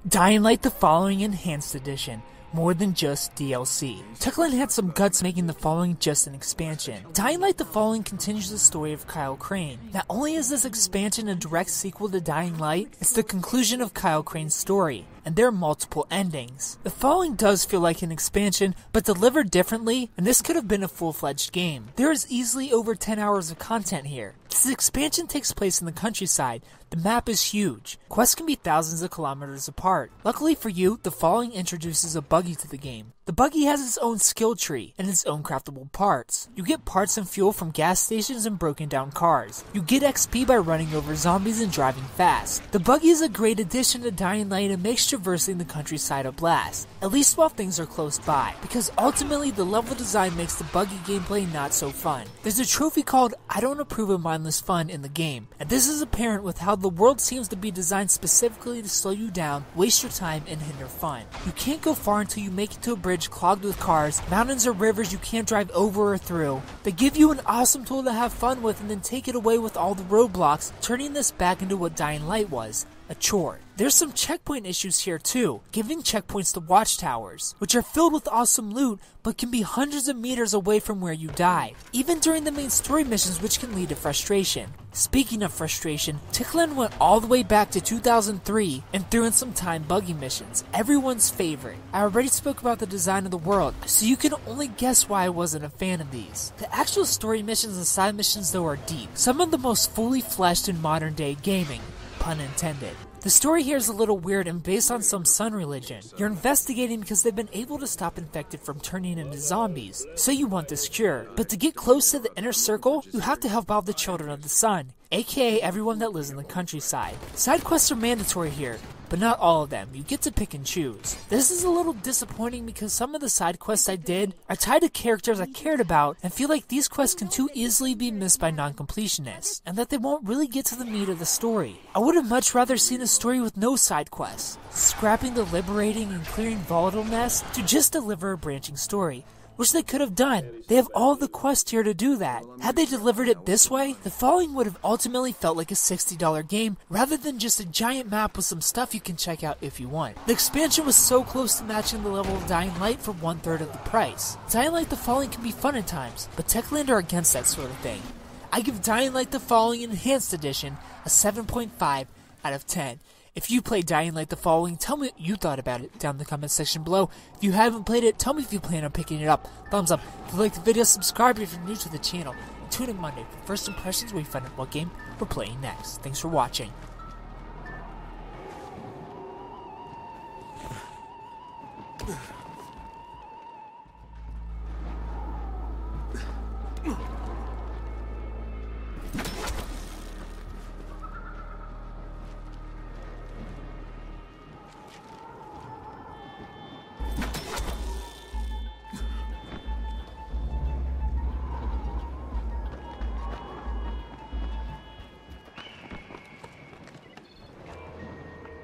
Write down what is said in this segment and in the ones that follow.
Dying Light the Following Enhanced Edition. More than just DLC. Techland had some guts making the following just an expansion. Dying Light the Following continues the story of Kyle Crane. Not only is this expansion a direct sequel to Dying Light, it's the conclusion of Kyle Crane's story, and there are multiple endings. The Following does feel like an expansion, but delivered differently, and this could have been a full-fledged game. There is easily over 10 hours of content here. This expansion takes place in the countryside. The map is huge. Quests can be thousands of kilometers apart. Luckily for you, the Following introduces a Buggy to the game. The Buggy has its own skill tree and its own craftable parts. You get parts and fuel from gas stations and broken down cars. You get XP by running over zombies and driving fast. The Buggy is a great addition to Dying Light and makes traversing the countryside a blast, at least while things are close by, because ultimately the level design makes the Buggy gameplay not so fun. There's a trophy called I Don't Approve of Mindless Fun in the game, and this is apparent with how the world seems to be designed specifically to slow you down, waste your time, and hinder fun. You can't go far until you make it to a bridge clogged with cars, mountains or rivers you can't drive over or through. They give you an awesome tool to have fun with and then take it away with all the roadblocks, turning this back into what Dying Light was, a chore. There's some checkpoint issues here too, giving checkpoints to watchtowers, which are filled with awesome loot, but can be hundreds of meters away from where you die, even during the main story missions, which can lead to frustration. Speaking of frustration, Techland went all the way back to 2003 and threw in some time Buggy missions, everyone's favorite. I already spoke about the design of the world, so you can only guess why I wasn't a fan of these. The actual story missions and side missions though are deep, some of the most fully fleshed in modern day gaming, pun intended. The story here is a little weird and based on some sun religion. You're investigating because they've been able to stop infected from turning into zombies, so you want this cure. But to get close to the inner circle, you have to help out the children of the sun, aka everyone that lives in the countryside. Side quests are mandatory here, but not all of them. You get to pick and choose. This is a little disappointing because some of the side quests I did are tied to characters I cared about and feel like these quests can too easily be missed by non-completionists, and that they won't really get to the meat of the story. I would have much rather seen a story with no side quests, scrapping the liberating and clearing volatile nests to just deliver a branching story, which they could have done. They have all the quests here to do that. Had they delivered it this way, the Following would have ultimately felt like a $60 game rather than just a giant map with some stuff you can check out if you want. The expansion was so close to matching the level of Dying Light for 1/3 of the price. Dying Light the Following can be fun at times, but Techland are against that sort of thing. I give Dying Light the Following Enhanced Edition a 7.5 out of 10. If you played Dying Light the Following, tell me what you thought about it down in the comment section below. If you haven't played it, tell me if you plan on picking it up. Thumbs up. If you like the video, subscribe if you're new to the channel. And tune in Monday for first impressions where we find out what game we're playing next. Thanks for watching.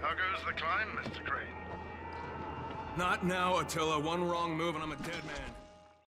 How goes the climb, Mr. Crane? Not now, Attila. One wrong move and I'm a dead man.